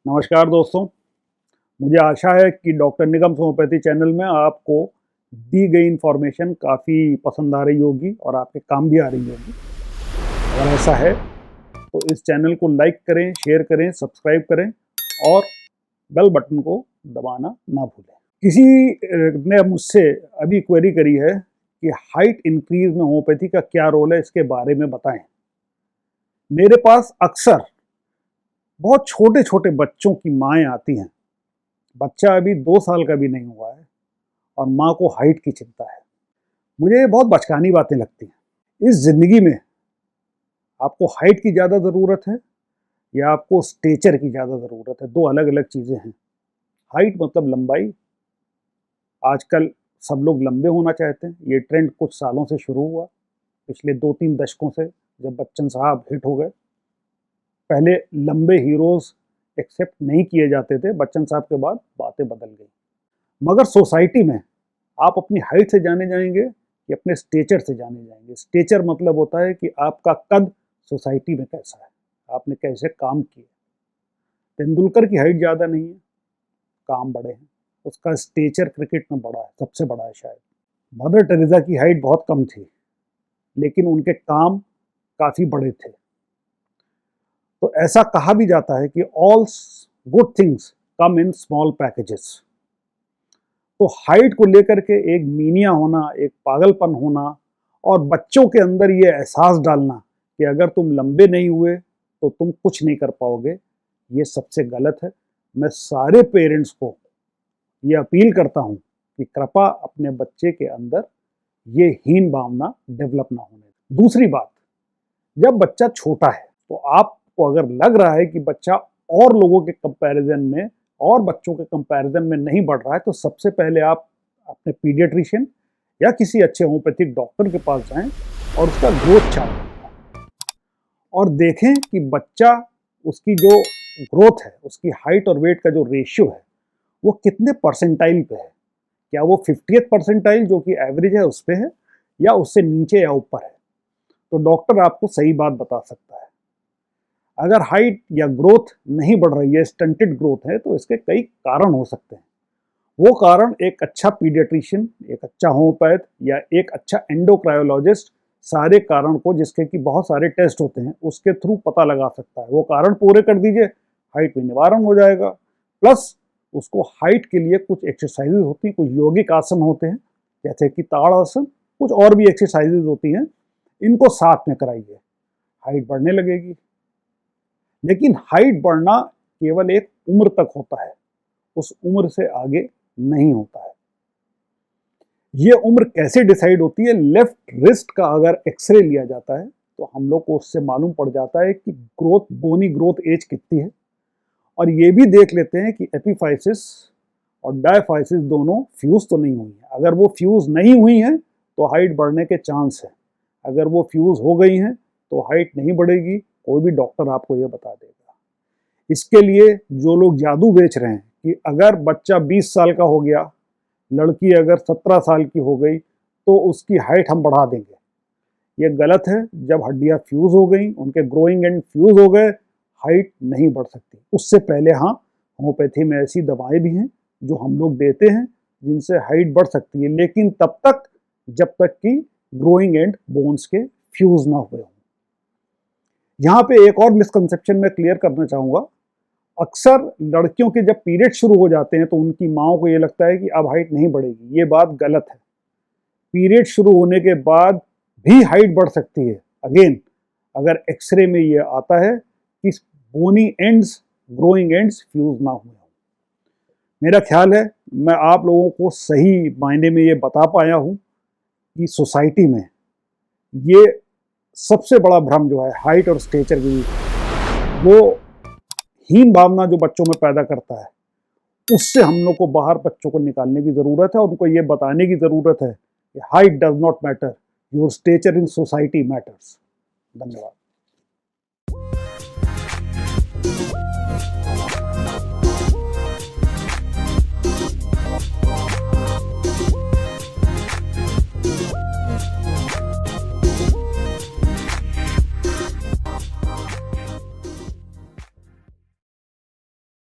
नमस्कार दोस्तों, मुझे आशा है कि डॉक्टर निगम होम्योपैथी चैनल में आपको दी गई इन्फॉर्मेशन काफ़ी पसंद आ रही होगी और आपके काम भी आ रही होगी। अगर ऐसा है तो इस चैनल को लाइक करें, शेयर करें, सब्सक्राइब करें और बेल बटन को दबाना ना भूलें। किसी ने मुझसे अभी क्वेरी करी है कि हाइट इंक्रीज में होम्योपैथी का क्या रोल है, इसके बारे में बताएं। मेरे पास अक्सर बहुत छोटे छोटे बच्चों की माएँ आती हैं। बच्चा अभी 2 साल का भी नहीं हुआ है और माँ को हाइट की चिंता है। मुझे ये बहुत बचकानी बातें लगती हैं। इस ज़िंदगी में आपको हाइट की ज़्यादा ज़रूरत है या आपको स्टेचर की ज़्यादा ज़रूरत है? 2 अलग-अलग चीज़ें हैं। हाइट मतलब लंबाई। आजकल सब लोग लंबे होना चाहते हैं। ये ट्रेंड कुछ सालों से शुरू हुआ, पिछले 2-3 दशकों से, जब बच्चन साहब हिट हो गए। पहले लंबे हीरोज़ एक्सेप्ट नहीं किए जाते थे, बच्चन साहब के बाद बातें बदल गई। मगर सोसाइटी में आप अपनी हाइट से जाने जाएंगे कि अपने स्टेचर से जाने जाएंगे। स्टेचर मतलब होता है कि आपका कद सोसाइटी में कैसा है, आपने कैसे काम किए। तेंदुलकर की हाइट ज़्यादा नहीं है, काम बड़े हैं, उसका स्टेचर क्रिकेट में बड़ा है, सबसे बड़ा है शायद। मदर टेरेसा की हाइट बहुत कम थी, लेकिन उनके काम काफ़ी बड़े थे। तो ऐसा कहा भी जाता है कि all good things come in small packages. तो हाइट को लेकर के एक मीनिया होना, एक पागलपन होना और बच्चों के अंदर ये एहसास डालना कि अगर तुम लंबे नहीं हुए तो तुम कुछ नहीं कर पाओगे, ये सबसे गलत है। मैं सारे पेरेंट्स को ये अपील करता हूँ कि कृपया अपने बच्चे के अंदर ये हीन भावना डेवलप ना होने दें। दूसरी बात, जब बच्चा छोटा है तो आपको अगर लग रहा है कि बच्चा और लोगों के कंपैरिजन में और बच्चों के कंपैरिजन में नहीं बढ़ रहा है, तो सबसे पहले आप अपने पीडियाट्रिशियन या किसी अच्छे होम्योपैथिक डॉक्टर के पास जाएं और उसका ग्रोथ चार्ट करें और देखें कि बच्चा, उसकी जो ग्रोथ है, उसकी हाइट और वेट का जो रेशियो है, वो कितने परसेंटाइल पे है। क्या वो 50th परसेंटाइल जो कि एवरेज है उस पे है, या उससे नीचे या ऊपर है? तो डॉक्टर आपको सही बात बता सकता है। अगर हाइट या ग्रोथ नहीं बढ़ रही है, स्टंटेड ग्रोथ है, तो इसके कई कारण हो सकते हैं। वो कारण एक अच्छा पीडियाट्रिशियन, एक अच्छा होम्योपैथ या एक अच्छा एंडोक्रायोलॉजिस्ट सारे कारण को, जिसके कि बहुत सारे टेस्ट होते हैं, उसके थ्रू पता लगा सकता है। वो कारण पूरे कर दीजिए, हाइट में निवारण हो जाएगा। प्लस उसको हाइट के लिए कुछ एक्सरसाइजेज होती हैं, कुछ यौगिक आसन होते हैं, जैसे कि ताड़ आसन, कुछ और भी एक्सरसाइजेज होती हैं, इनको साथ में कराइए, हाइट बढ़ने लगेगी। लेकिन हाइट बढ़ना केवल एक उम्र तक होता है, उस उम्र से आगे नहीं होता है। ये उम्र कैसे डिसाइड होती है? लेफ्ट रिस्ट का अगर एक्सरे लिया जाता है तो हम लोग को उससे मालूम पड़ जाता है कि ग्रोथ, बोनी ग्रोथ एज कितनी है। और ये भी देख लेते हैं कि एपिफाइसिस और डायफाइसिस दोनों फ्यूज तो नहीं हुई है। अगर वो फ्यूज नहीं हुई हैं तो हाइट बढ़ने के चांस है। अगर वो फ्यूज हो गई हैं तो हाइट नहीं बढ़ेगी। कोई भी डॉक्टर आपको ये बता देगा। इसके लिए जो लोग जादू बेच रहे हैं कि अगर बच्चा 20 साल का हो गया, लड़की अगर 17 साल की हो गई तो उसकी हाइट हम बढ़ा देंगे, ये गलत है। जब हड्डियां फ्यूज हो गई, उनके ग्रोइंग एंड फ्यूज हो गए, हाइट नहीं बढ़ सकती। उससे पहले हाँ, होम्योपैथी में ऐसी दवाएं भी हैं जो हम लोग देते हैं जिनसे हाइट बढ़ सकती है, लेकिन तब तक जब तक कि ग्रोइंग एंड बोन्स के फ्यूज ना हुए हों। यहाँ पे एक और मिसकंसेप्शन मैं क्लियर करना चाहूँगा। अक्सर लड़कियों के जब पीरियड शुरू हो जाते हैं तो उनकी माओ को ये लगता है कि अब हाइट नहीं बढ़ेगी। ये बात गलत है। पीरियड शुरू होने के बाद भी हाइट बढ़ सकती है। अगेन, अगर एक्सरे में ये आता है कि बोनी एंड्स, ग्रोइंग एंड्स फ्यूज ना हुए हों। मेरा ख्याल है मैं आप लोगों को सही मायने में ये बता पाया हूँ कि सोसाइटी में ये सबसे बड़ा भ्रम जो है हाइट और स्टेचर की, वो हीन भावना जो बच्चों में पैदा करता है, उससे हम लोग को बाहर बच्चों को निकालने की ज़रूरत है और उनको ये बताने की ज़रूरत है कि height does not matter, your stature in society matters. धन्यवाद।